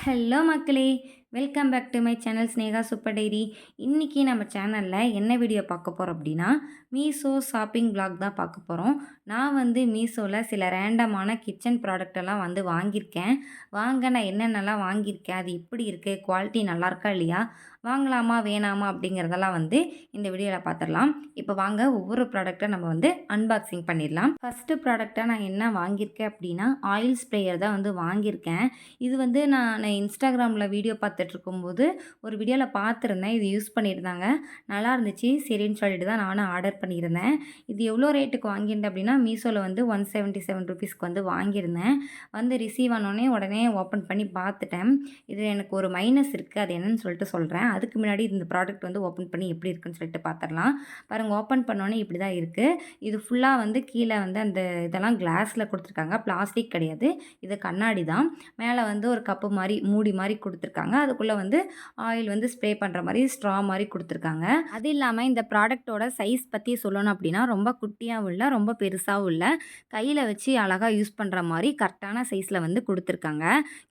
Hello மக்களே! Welcome back to my channel Sneha super diary. இன்னைக்கு நம்ம சேனல்ல என்ன வீடியோ பார்க்க போறோம் அப்டின்னா, மீஷோ ஷாப்பிங் விளாக் தான் பார்க்க போறோம். நான் வந்து மீஷோல சில ரேண்டமான கிச்சன் ப்ராடக்ட் எல்லாம் வந்து வாங்கியிருக்கேன். வாங்க நான் என்னென்னலாம் வாங்கியிருக்கேன், அது எப்படி இருக்கு, குவாலிட்டி நல்லாயிருக்கா இல்லையா, வாங்கலாமா வேணாமா அப்படிங்கிறதெல்லாம் வந்து இந்த வீடியோல பார்த்துடலாம். இப்போ வாங்க ஒவ்வொரு ப்ராடக்ட்டா நம்ம வந்து அன்பாக்சிங் பண்ணிடலாம். ஃபர்ஸ்ட்டு ப்ராடக்ட்டா நான் என்ன வாங்கியிருக்கேன் அப்படின்னா, ஆயில் ஸ்ப்ரேயர் தான் வந்து வாங்கியிருக்கேன். இது வந்து நான் இன்ஸ்டாகிராமில் வீடியோ பார்த்துட்ருக்கும்போது ஒரு வீடியோவில் பார்த்துருந்தேன். இது யூஸ் பண்ணியிருந்தாங்க. நல்லா இருந்துச்சு. சரின்னு சொல்லிட்டு தான் நானும் ஆர்டர் பண்ணியிருந்தேன். இது எவ்வளோ ரேட்டுக்கு வாங்கியிருந்தேன் அப்படின்னா, மீஷோவில் வந்து ₹177 வந்து வாங்கியிருந்தேன். வந்து ரிசீவ் ஆனோடனே உடனே ஓப்பன் பண்ணி பார்த்துட்டேன். இது எனக்கு ஒரு மைனஸ் இருக்குது. அது என்னன்னு சொல்லிட்டு சொல்கிறேன். அதுக்கு முன்னாடி இந்த ப்ராடக்ட் வந்து ஓப்பன் பண்ணி எப்படி இருக்குன்னு சொல்லிட்டு பார்த்துடலாம். பாருங்கள், ஓப்பன் பண்ணோன்னே இப்படி தான் இருக்குது. இது ஃபுல்லாக வந்து கீழே வந்து அந்த இதெல்லாம் கிளாஸில் கொடுத்துருக்காங்க. பிளாஸ்டிக் கிடையாது. இது கண்ணாடி தான். மேலே வந்து ஒரு கப்பு மாதிரி மூடி மாதிரி கொடுத்துருக்காங்க. அதுக்குள்ளே வந்து ஆயில் வந்து ஸ்ப்ரே பண்ணுற மாதிரி ஸ்ட்ரா மாதிரி கொடுத்துருக்காங்க. அது இல்லாமல் இந்த ப்ராடக்ட்டோட சைஸ் பற்றி சொல்லணும் அப்படின்னா, ரொம்ப குட்டியாகவும் இல்லை, ரொம்ப பெருசாகவும் இல்லை. கையில் வச்சு அழகாக யூஸ் பண்ணுற மாதிரி கரெக்டான சைஸில் வந்து கொடுத்துருக்காங்க.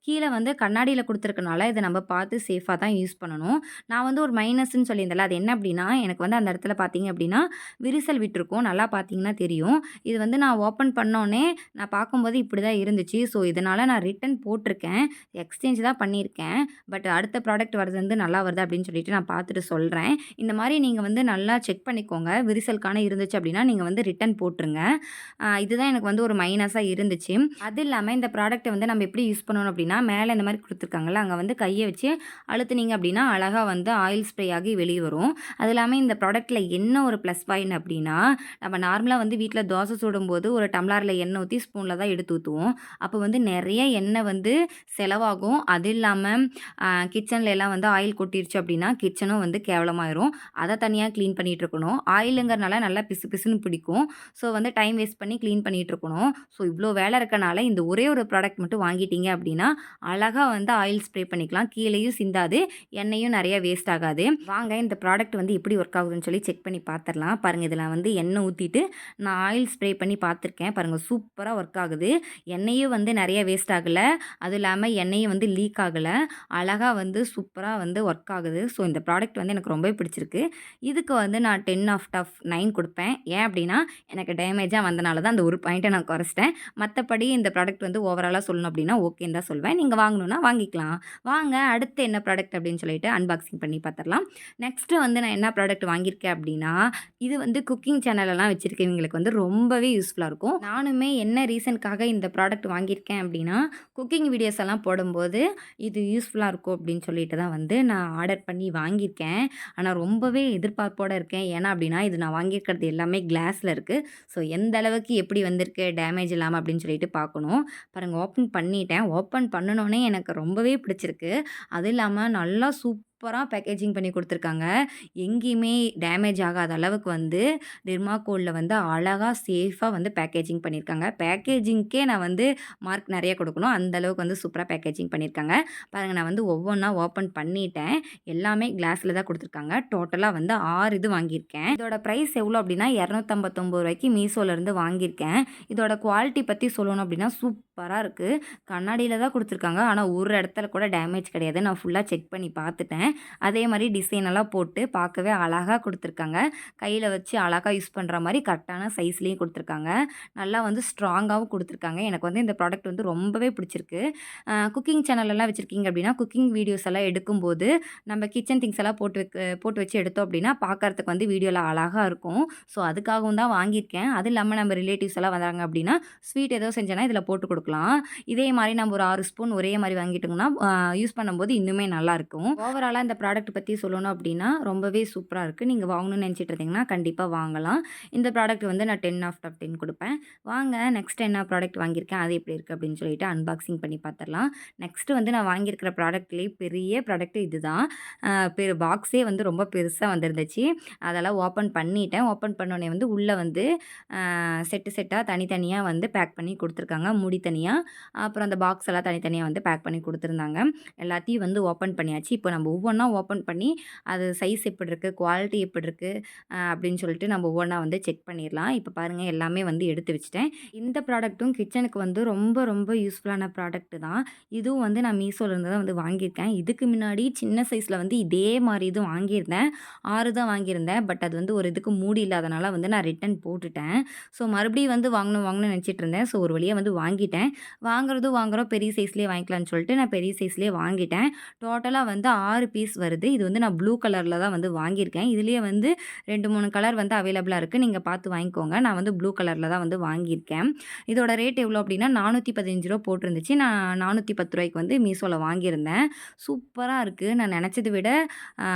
கீழே வந்து கண்ணாடியில் கொடுத்துருக்கனால இதை நம்ம பார்த்து சேஃபாக தான் யூஸ் பண்ணணும். நான் வந்து ஒரு மைனஸ்ன்னு சொல்லியிருந்தேன்ல, அது என்ன அப்படின்னா, எனக்கு வந்து அந்த இடத்துல பார்த்தீங்க அப்படின்னா விரிசல் விட்டுருக்கும். நல்லா பார்த்தீங்கன்னா தெரியும். இது வந்து நான் ஓப்பன் பண்ணோன்னே நான் பார்க்கும்போது இப்படி தான் இருந்துச்சு. ஸோ இதனால் நான் ரிட்டன் போட்டிருக்கேன். எக்ஸ்சேஞ்ச் தான் பண்ணியிருக்கேன். பட் அடுத்த ப்ராடக்ட் வரது வந்து நல்லா வருது அப்படின்னு சொல்லிட்டு நான் பார்த்துட்டு சொல்கிறேன். இந்த மாதிரி நீங்கள் வந்து நல்லா செக் பண்ணிக்கோங்க. விரிசலுக்கான இருந்துச்சு அப்படின்னா நீங்கள் வந்து ரிட்டன் போட்டுருங்க. இதுதான் எனக்கு வந்து ஒரு மைனஸாக இருந்துச்சு. அது இல்லாமல் இந்த ப்ராடக்ட்டை வந்து நம்ம எப்படி யூஸ் பண்ணணும் அப்படின்னா, மேலே இந்த மாதிரி கொடுத்துருக்காங்கல்ல, அங்கே வந்து கையை வச்சு அழுத்துனீங்க அப்படின்னா அழகாக வந்து ஆயில் ஸ்ப்ரே ஆகி வெளியே வரும். அது இல்லாமல் இந்த ப்ராடக்ட்டில் என்ன ஒரு ப்ளஸ் பாயிண்ட் அப்படின்னா, நம்ம நார்மலாக வந்து வீட்டில் தோசை சுடும்போது ஒரு டம்ளரில் எண்ணெய் ஊற்றி ஸ்பூனில் தான் எடுத்து ஊற்றுவோம். அப்போ வந்து நிறைய எண்ணெய் வந்து செலவாகும். அது இல்லாமல் கிச்சனில் எல்லாம் வந்து ஆயில் கொட்டிருச்சு அப்படின்னா கிச்சனும் வந்து கேவலமாயிரும். அதை தனியாக க்ளீன் பண்ணிகிட்டு இருக்கணும். ஆயிலுங்கிறனால நல்லா பிசு பிசுன்னு பிடிக்கும். ஸோ வந்து டைம் வேஸ்ட் பண்ணி க்ளீன் பண்ணிகிட்டு இருக்கணும். ஸோ இவ்வளோ வேலை இருக்கனால இந்த ஒரே ஒரு ப்ராடக்ட் மட்டும் வாங்கிட்டீங்க அப்படின்னா அழகாக வந்து ஆயில் ஸ்ப்ரே பண்ணிக்கலாம். கீழேயும் சிந்தாது, எண்ணெயும் நிறைய வேஸ்ட் ஆகாது. வாங்க இந்த ப்ராடக்ட் வந்து எப்படி ஒர்க் ஆகுதுன்னு சொல்லி செக் பண்ணி பார்த்துடலாம். பாருங்கள், இதில் வந்து எண்ணெய் ஊற்றிட்டு நான் ஆயில் ஸ்ப்ரே பண்ணி பார்த்துருக்கேன். பாருங்கள், சூப்பராக ஒர்க் ஆகுது. எண்ணெயும் வந்து நிறைய வேஸ்ட் ஆகலை. அதுவும் இல்லாமல் எண்ணெயும் வந்து லீக் ஆகலை. அழகாக வந்து சூப்பராக வந்து ஒர்க் ஆகுது. ஸோ இந்த ப்ராடக்ட் வந்து எனக்கு ரொம்பவே பிடிச்சிருக்கு. இதுக்கு வந்து நான் 10/9 கொடுப்பேன். ஏன் அப்படின்னா, எனக்கு டேமேஜாக வந்தனால தான் அந்த ஒரு பாயிண்ட்டை நான் குறைச்சிட்டேன். மற்றபடி இந்த ப்ராடக்ட் வந்து ஓவராலாக சொல்லணும் அப்படின்னா ஓகேன்னு தான் சொல்வேன். நீங்கள் வாங்கணுன்னா வாங்கிக்கலாம். வாங்க அடுத்து என்ன ப்ராடக்ட் அப்படின்னு சொல்லிட்டு அன்பாக்சிங் பண்ணி பார்த்துடலாம். நெக்ஸ்ட்டு வந்து நான் என்ன ப்ராடக்ட் வாங்கியிருக்கேன் அப்படின்னா, இது வந்து குக்கிங் சேனலெல்லாம் வச்சுருக்கவங்களுக்கு வந்து ரொம்பவே யூஸ்ஃபுல்லாக இருக்கும். நானுமே என்ன ரீசனுக்காக இந்த ப்ராடக்ட் வாங்கியிருக்கேன் அப்படின்னா, குக்கிங் வீடியோஸ் எல்லாம் போடும்போது இது யூஸ்ஃபுல்லாக இருக்கும் அப்படின்னு சொல்லிட்டு தான் வந்து நான் ஆர்டர் பண்ணி வாங்கியிருக்கேன். ஆனால் ரொம்பவே எதிர்பார்ப்போடு இருக்கேன். ஏன்னா அப்படின்னா, இது நான் வாங்கியிருக்கிறது எல்லாமே கிளாஸில் இருக்குது. ஸோ எந்த அளவுக்கு எப்படி வந்திருக்கு டேமேஜ் இல்லாமல் அப்படின்னு சொல்லிட்டு பார்க்கணும். பாருங்கள், ஓப்பன் பண்ணிட்டேன். ஓப்பன் பண்ணுனோனே எனக்கு ரொம்பவே பிடிச்சிருக்கு. அது இல்லாமல் நல்லா சூப்பராக பேக்கேஜிங் பண்ணி கொடுத்துருக்காங்க. எங்கேயுமே டேமேஜ் ஆகாத அளவுக்கு வந்து டெர்மாக்கோலில் வந்து அழகாக சேஃபாக வந்து பேக்கேஜிங் பண்ணியிருக்காங்க. பேக்கேஜிங்க்கே நான் வந்து மார்க் நிறைய கொடுக்கணும். அந்த அளவுக்கு வந்து சூப்பராக பேக்கேஜிங் பண்ணியிருக்காங்க. பாருங்கள், நான் வந்து ஒவ்வொன்றா ஓப்பன் பண்ணிட்டேன். எல்லாமே கிளாஸில் தான் கொடுத்துருக்காங்க. டோட்டலாக வந்து 6 இது வாங்கியிருக்கேன். இதோட ப்ரைஸ் எவ்வளோ அப்படின்னா ₹259 மீஷோலேருந்து வாங்கியிருக்கேன். இதோட குவாலிட்டி பற்றி சொல்லணும் அப்படின்னா சூப்பராக இருக்குது. கண்ணாடியில் தான் கொடுத்துருக்காங்க. ஆனால் ஒரு இடத்துல கூட டேமேஜ் கிடையாது. நான் ஃபுல்லாக செக் பண்ணி பார்த்துட்டேன். அதே மாதிரி டிசைனெல்லாம் போட்டு பார்க்கவே அழகாக கொடுத்துருக்காங்க. கையில் வச்சு அழகாக யூஸ் பண்ணுற மாதிரி கரெக்டான சைஸ்லேயும் கொடுத்துருக்காங்க. நல்லா வந்து ஸ்ட்ராங்காகவும் கொடுத்துருக்காங்க. எனக்கு வந்து இந்த ப்ராடக்ட் வந்து ரொம்பவே பிடிச்சிருக்கு. குக்கிங் சேனலெல்லாம் வச்சுருக்கீங்க அப்படின்னா, குக்கிங் வீடியோஸ் எல்லாம் எடுக்கும்போது நம்ம கிச்சன் திங்ஸ் எல்லாம் போட்டு வச்சு எடுத்தோம் அப்படின்னா பார்க்கறதுக்கு வந்து வீடியோவில் அழகாக இருக்கும். ஸோ அதுக்காகவும் தான் வாங்கியிருக்கேன். அது இல்லாமல் நம்ம ரிலேட்டிவ்ஸ் எல்லாம் வந்தாங்க அப்படின்னா, ஸ்வீட் ஏதோ செஞ்சேன்னா இதில் போட்டு கொடுக்கலாம். இதே மாதிரி நம்ம ஒரு 6 ஸ்பூன் ஒரே மாதிரி வாங்கிட்டோம்னா யூஸ் பண்ணும்போது இன்னுமே நல்லாயிருக்கும். ஓவராலாக இந்த ப்ராடக்ட் பற்றி சொல்லணும் அப்படின்னா ரொம்பவே சூப்பராக இருக்குது. நீங்கள் வாங்கணும்னு நினச்சிட்டு இருந்தீங்கன்னா கண்டிப்பாக வாங்கலாம். இந்த ப்ராடக்ட் வந்து நான் 10/10 கொடுப்பேன். வாங்க நெக்ஸ்ட் என்ன ப்ராடக்ட் வாங்கியிருக்கேன், அது எப்படி இருக்குது அப்படின்னு சொல்லிட்டு அன்பாக்சிங் பண்ணி பார்த்துடலாம். நெக்ஸ்ட்டு வந்து நான் வாங்கியிருக்கிற ப்ராடக்ட்லேயே பெரிய ப்ராடக்ட் இது தான். பாக்ஸே வந்து ரொம்ப பெருசாக வந்துருந்துச்சு. அதெல்லாம் ஓப்பன் பண்ணிட்டேன். ஓப்பன் பண்ணோடனே வந்து உள்ளே வந்து செட்டாக தனித்தனியாக வந்து பேக் பண்ணி கொடுத்துருக்காங்க. மூடி தனியாக, அப்புறம் அந்த பாக்ஸ் எல்லாம் தனித்தனியாக வந்து பேக் பண்ணி கொடுத்துருந்தாங்க. எல்லாத்தையும் வந்து ஓப்பன் பண்ணியாச்சு. இப்போ நம்ம ஒவ்வொன்றா ஓப்பன் பண்ணி அது சைஸ் எப்படி இருக்குது, குவாலிட்டி எப்படி இருக்குது அப்படின்னு சொல்லிட்டு நம்ம ஒவ்வொன்றா வந்து செக் பண்ணிடலாம். இப்போ பாருங்கள் எல்லாமே வந்து எடுத்து வச்சுட்டேன். இந்த ப்ராடக்ட்டும் கிச்சனுக்கு வந்து ரொம்ப ரொம்ப யூஸ்ஃபுல்லான ப்ராடக்ட் தான். இதுவும் வந்து நான் மீஷோலேருந்து தான் வந்து வாங்கியிருக்கேன். இதுக்கு முன்னாடி சின்ன சைஸில் வந்து இதே மாதிரி இது வாங்கியிருந்தேன். 6 தான் வாங்கியிருந்தேன். பட் அது வந்து ஒரு இதுக்கு மூடி இல்லாதனால வந்து நான் ரிட்டர்ன் போட்டுட்டேன். ஸோ மறுபடியும் வந்து வாங்கணும்னு நினச்சிட்டு இருந்தேன். ஸோ ஒரு வழியா வந்து வாங்கிட்டேன். வாங்குறோம் பெரிய சைஸ்லேயே வாங்கிக்கலாம்னு சொல்லிட்டு நான் பெரிய சைஸ்லேயே வாங்கிட்டேன். டோட்டலா வந்து 6 பீஸ் வருது. இது வந்து நான் ப்ளூ கலர்ல தான் வந்து வாங்கியிருக்கேன். இதுலயே வந்து 2, 3 கலர் வந்து அவைலபிளா இருக்கு. நீங்க பார்த்து வாங்கிக்கோங்க. நான் வந்து ப்ளூ கலர்ல தான் வந்து வாங்கியிருக்கேன். இதோட ரேட் எவ்வளோ அப்டின்னா ரூ. 415 போட்டிருந்துச்சு. நான் ரூ. 410 வந்து மீஷோல வாங்கியிருந்தேன். சூப்பரா இருக்கு. நான் நெனச்சத விட அ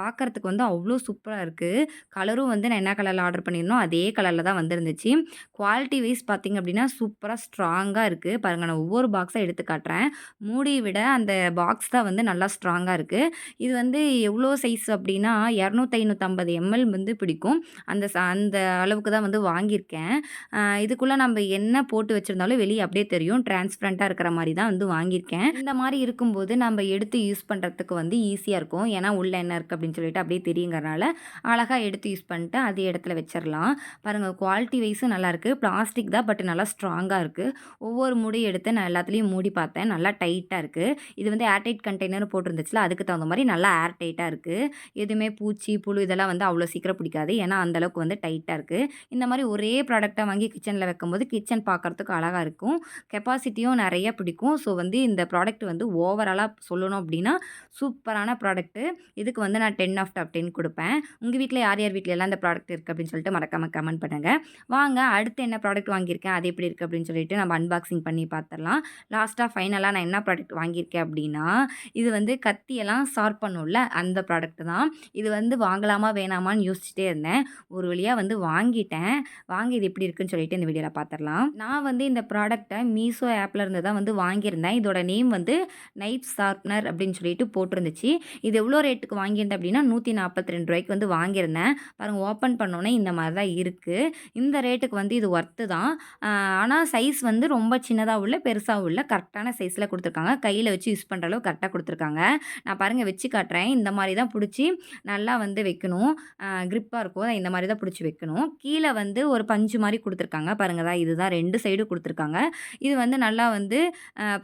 பார்க்கறதுக்கு வந்து அவ்ளோ சூப்பரா இருக்கு. கலரும் வந்து நான் என்ன கலர்ல ஆர்டர் பண்ணியிருந்தனோ, அதே கலர்ல தான் வந்திருந்துச்சு. குவாலிட்டி வைஸ் பார்த்தீங்க அப்டின்னா, சூப்பரா ஸ்ட்ராங்கா இருக்கு. பாருங்க நான் ஒவ்வொரு பாக்ஸா எடுத்து காட்டுறேன். மூடிய விட அந்த பாக்ஸ் தான் வந்து நல்லா ஸ்ட்ராங்கா இருக்கு. இது வந்து எவ்வளோ சைஸ் அப்டின்னா 200, 550 எம்எல் வந்து பிடிக்கும். அந்த அளவுக்கு தான் வந்து வாங்கியிருக்கேன். இதுக்குள்ள நம்ம என்ன போட்டு வச்சிருந்தாலும் வெளிய அப்படியே தெரியும். டிரான்ஸ்பரண்டா இருக்கிற மாரி தான் வந்து வாங்கியிருக்கேன். இந்த மாரி இருக்கும்போது நம்ம எடுத்து யூஸ் பண்றதுக்கு வந்து ஈஸியா இருக்கும். ஏன்னா உள்ள என்ன இருக்கு அப்படின்னு சொல்லிட்டு அப்படியே தெரியுங்கிறனால, அழகா எடுத்து யூஸ் பண்ணிட்டு அதே இடத்துல வச்சிரலாம். பாருங்க குவாலிட்டி வைஸும் நல்லாயிருக்கு. பிளாஸ்டிக் தான் பட் நல்லா ஸ்ட்ராங்கா இருக்கு. ஒவ்வொரு மூடியும் எடுத்து நான் எல்லாத்துலயும் மூடி பார்த்தேன். நல்லா டைட்டா இருக்கு. இது வந்து ஏர்டைட் கண்டெய்னர் போட்டிருந்துச்சுல, அதுக்கு தகுந்த மாரி நல்லா ஏர் டைட்டா இருக்கு. எதுவுமே பூச்சி, புழு இதெல்லாம் வந்து அவ்வளோ சீக்கிரம் பிடிக்காது. ஏன்னா அந்த அளவுக்கு வந்து டைட்டா இருக்கு. இந்த மாரி ஒரே ப்ராடக்ட்டா வாங்கி கிச்சன்ல வைக்கும்போது, கிச்சன் பார்க்கறதுக்கு அழகா இருக்கும். கெப்பாசிட்டியும் நெறைய பிடிக்கும். ஸோ வந்து இந்த ப்ராடக்ட் வந்து ஓவராலா சொல்லணும் அப்டின்னா, சூப்பரான ப்ராடக்ட்டு. இதுக்கு வந்து நான் 10 ஆஃப் டாப் 10 குடுப்பேன். உங்க வீட்ல யார் யார் வீட்லலாம் இந்த ப்ராடக்ட் இருக்கு அப்டின்னு சொல்லிட்டு மறக்காம கமெண்ட் பண்ணுங்க. வாங்க அடுத்து என்ன ப்ராடக்ட் வாங்கியிருக்கேன், அது எப்படி இருக்கு அப்டின்னு சொல்லிட்டு நம்ம அன்பாக்சிங் பண்ணி பார்த்துரலாம். லாஸ்ட்டா ஃபைனலா நான் என்ன ப்ராடக்ட் வாங்கியிருக்கேன் அப்டின்னா, இது வந்து கத்தியெல்லாம் ஷார்ப் பண்ணும்ல, அந்த ப்ராடக்ட் தான். இது வந்து வாங்கலாமா வேணாமான்னு யோசிச்சுட்டே இருந்தேன். ஒரு வழியா வந்து வாங்கிட்டேன். வாங்கி இது எப்படி இருக்குன்னு சொல்லிட்டு இந்த வீடியோல பார்த்துரலாம். நான் வந்து இந்த ப்ராடக்ட்ட மீஷோ ஆப்ல இருந்து தான் வந்து வாங்கியிருந்தேன். இதோட நேம் வந்து நைஃப் ஷார்ப்னர் அப்படின்னு சொல்லிட்டு போட்டிருந்துச்சு. இது எவ்வளோ ரேட்டுக்கு வாங்கியிருந்தேன் அப்படின்னா ரூ. 142 வந்து வாங்கியிருந்தேன். பாருங்க ஓப்பன் பண்ணோனே இந்த மாரி தான் இருக்கு. இந்த ரேட்டுக்கு வந்து இது ஒர்த்து தான். ஆனா சைஸ் வந்து ரொம்ப சின்னதாவும் இல்ல, பெருசாவும் இல்ல. கரெக்ட்டான சைஸ்ல குடுத்துருக்காங்க. கையில வச்சு யூஸ் பண்ற அளவுக்கு கரெக்ட்டா குடுத்துருக்காங்க. நான் பாருங்க வச்சு காட்டுறேன். இந்த மாரி தான் புடிச்சு நல்லா வந்து வைக்கணும். கிரிப்பா இருக்கும். இந்த மாரி தான் புடிச்சு வைக்கணும். கீழ வந்து ஒரு பஞ்சு மாரி குடுத்துருக்காங்க. பாருங்க இதுதான் 2 சைடும் குடுத்துருக்காங்க. இது வந்து நல்லா வந்து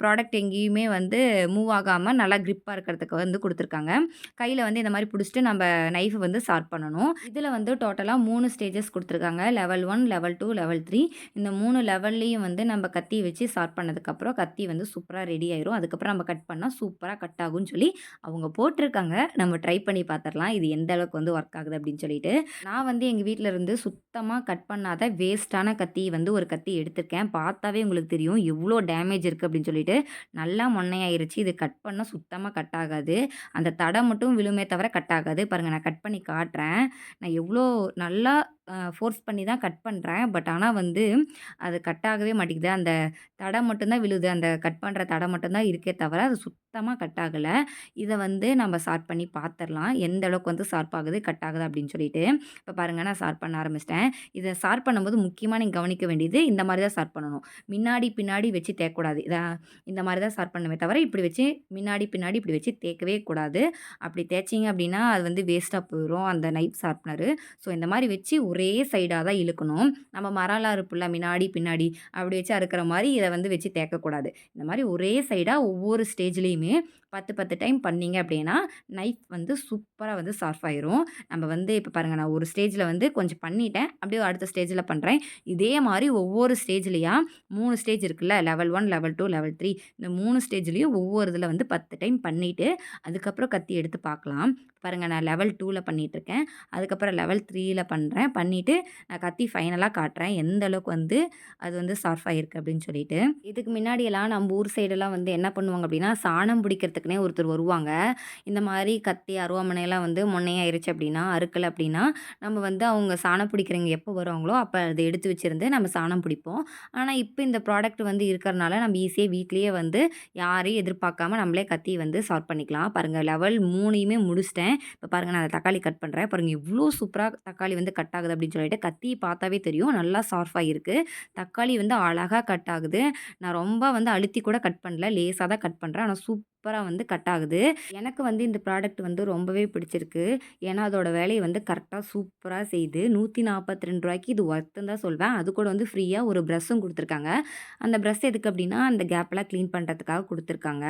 ப்ராடக்ட் எங்கேயுமே வந்து மூவ் ஆகாம நல்லா கிரிப்பா இருக்கிறதுக்கு வந்து குடுத்துருக்காங்க. கையில வந்து இந்த மாரி புடிச்சுட்டு நம்ம நைஃப் வந்து ஷார்ப் பண்ணணும். இதுல வந்து டோட்டலா 3 ஸ்டேஜஸ் குடுத்துருக்காங்க. Level 1, level 2, level 3. இந்த 3 லெவல்லயும் வந்து நம்ம கத்தி வச்சு ஷார்ப் பண்ணதுக்கப்புறம் கத்தி வந்து சூப்பரா ரெடி ஆயிரும். அதுக்கப்புறம் நம்ம கட் பண்ணா சூப்பரா கட் ஆகும்ன்னு சொல்லி அவங்க போட்டிருக்காங்க. நம்ம ட்ரை பண்ணி பார்த்துரலாம். இது எந்த அளவுக்கு வந்து ஒர்க் ஆகுது அப்படின்னு சொல்லிட்டு. நான் வந்து எங்க வீட்ல இருந்து சுத்தமா கட் பண்ணாத வேஸ்ட்டான கத்தி வந்து ஒரு கத்தி எடுத்திருக்கேன். பார்த்தாவே உங்களுக்கு தெரியும் எவ்வளோ டேமேஜ் இருக்கு அப்படின்னு சொல்லிட்டு. நல்லா மொன்னையாயிருச்சு. இது கட் பண்ணா சுத்தமா கட் ஆகாது. அந்த தடம் மட்டும் விழுமே தவிர கட் ஆகாது. பாருங்க நான் கட் பண்ணி காட்டுறேன். நான் எவ்வளோ நல்லா ஃபோர்ஸ் பண்ணி தான் கட் பண்றேன். பட் ஆனா வந்து அது கட் ஆகவே மாட்டேங்குது. அந்த தடம் மட்டும் தான் விழுது. அந்த கட் பண்ற தடம் மட்டும் தான் இருக்கே தவிர, அது சுத்தமா கட் ஆகல. இத வந்து நம்ம ஷார்ப் பண்ணி பார்த்துரலாம். எந்த அளவுக்கு வந்து ஷார்ப் ஆகுது, கட் ஆகுது அப்படின்னு சொல்லிட்டு. இப்ப பாருங்க நான் ஷார்ப் பண்ண ஆரம்பிச்சுட்டேன். இத ஷார்ப் பண்ணும்போது முக்கியமா நீங்க கவனிக்க வேண்டியது, இந்த மாரி தான் ஷார்ப் பண்ணணும். முன்னாடி, பின்னாடி வச்சு தேய்க்கக்கூடாது. இந்த மாரி தான் ஷார்ப் பண்ணணுமே தவிர, இப்படி வச்சு முன்னாடி, பின்னாடி இப்படி வச்சு தேய்க்கவே கூடாது. அப்படி தேய்ச்சீங்க அப்படின்னா, அது வந்து வேஸ்ட்டா போயிரும் அந்த நைஃப் ஷார்ப்னரு. ஸோ இந்த மாரி வச்சு ஒரே சைடா தான் இழுக்கணும். நம்ம மரம்லாம் இருக்குல்ல முன்னாடி, பின்னாடி அப்படி வச்சு அறுக்கிற மாரி இத வந்து வச்சு தேய்க்கக்கூடாது. இந்த மாரி ஒரே சைடா ஒவ்வொரு ஸ்டேஜ்லயுமே 10, 10 டைம் பண்ணீங்க அப்படின்னா, நைஃப் வந்து சூப்பரா வந்து ஷார்ப் ஆயிரும். நம்ம வந்து இப்ப பாருங்க நான் ஒரு ஸ்டேஜ்ல வந்து கொஞ்சம் பண்ணிட்டேன். அப்படியே அடுத்த ஸ்டேஜ்ல பண்றேன். இதே மாரி ஒவ்வொரு ஸ்டேஜ்லயா 3 ஸ்டேஜ் இருக்குல்ல. லெவல் 1, லெவல் 2, லெவல் 3 இந்த 3 ஸ்டேஜ்லயும் ஒவ்வொரு இதுல வந்து 10 டைம் பண்ணிட்டு, அதுக்கப்புறம் கத்தி எடுத்து பார்க்கலாம். பாருங்க நான் லெவல் 2ல பண்ணிட்டுருக்கேன். அதுக்கப்புறம் லெவல் 3ல பண்றேன். பண்ணிட்டு நான் கத்தி ஃபைனலா காட்டுறேன். எந்த அளவுக்கு வந்து அது வந்து ஷார்ப் ஆயிருக்கு அப்படின்னு சொல்லிட்டு. இதுக்கு முன்னாடியெல்லாம் நம்ம ஊர் சைடெல்லாம் வந்து என்ன பண்ணுவாங்க அப்படின்னா, சாணம் பிடிக்கிறதுக்குன்னே ஒருத்தர் வருவாங்க. இந்த மாரி கத்தி, அருவாமனைலாம் வந்து மொன்னையாயிருச்சு அப்படின்னா, அறுக்கல அப்படின்னா, நம்ம வந்து அவங்க சாணம் பிடிக்கிறவங்க எப்போ வருவாங்களோ, அப்ப அத எடுத்து வச்சிருந்து நம்ம சாணம் பிடிப்போம். ஆனா, இப்ப இந்த ப்ராடக்ட் வந்து இருக்கறனால நம்ம ஈஸியா வீட்லயே வந்து யாரையும் எதிர்பார்க்காம நம்மளே கத்தி வந்து ஷார்ப் பண்ணிக்கலாம். பாருங்க லெவல் 3யுமே முடிச்சுட்டேன். இப்ப பாருங்க நான் தக்காளி கட் பண்றேன். பாருங்க எவ்ளோ சூப்பரா தக்காளி வந்து கட் ஆகுது அப்படின்னு சொல்லிட்டு கத்தி பார்த்தாவே தெரியும். நல்லா ஷார்ப்பா இருக்கு. தக்காளி வந்து அழகா கட் ஆகுது. நான் ரொம்ப வந்து அழுத்தி கூட கட் பண்ணல. லேசா தான் கட் பண்றேன். ஆனா சூப்பரா வந்து கட் ஆகுது. எனக்கு வந்து இந்த ப்ராடக்ட் வந்து ரொம்பவே பிடிச்சிருக்கு. ஏன்னா, அதோட வேலைய வந்து கரெக்ட்டா சூப்பரா செய்யுது. ரூ. 142க்கு இது ஒர்த்துன்னு தான் சொல்வேன். அது கூட வந்து ஃப்ரீயா ஒரு பிரஷ்ஷும் குடுத்துருக்காங்க. அந்த பிரஷ் எதுக்கு அப்டின்னா, அந்த கேப்லாம் கிளீன் பண்றதுக்காக குடுத்துருக்காங்க.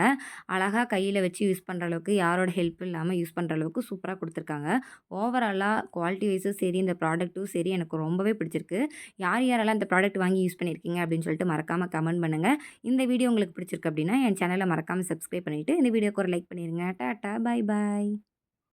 அழகா கையில வச்சு யூஸ் பண்ற அளவுக்கு, யாரோட ஹெல்ப்பும் இல்லாம யூஸ் பண்ற அளவுக்கு சூப்பரா குடுத்துருக்காங்க. ஓவராலா குவாலிட்டி வைஸும் சரி, இந்த ப்ராடக்ட்டும் சரி எனக்கு ரொம்பவே பிடிச்சிருக்கு. யார் யாரெல்லாம் இந்த ப்ராடக்ட் வாங்கி யூஸ் பண்ணியிருக்கீங்க அப்டின்னு சொல்லிட்டு மறக்காம கமெண்ட் பண்ணுங்க. இந்த வீடியோ உங்களுக்கு பிடிச்சிருக்கு அப்டின்னா, என் சேனல மறக்காம சப்ஸ்கிரைப் பண்ணிட்டு, இந்த வீடியோக்கு ஒரு லைக் பண்ணிருங்க. டாட்டா, பாய் பாய்.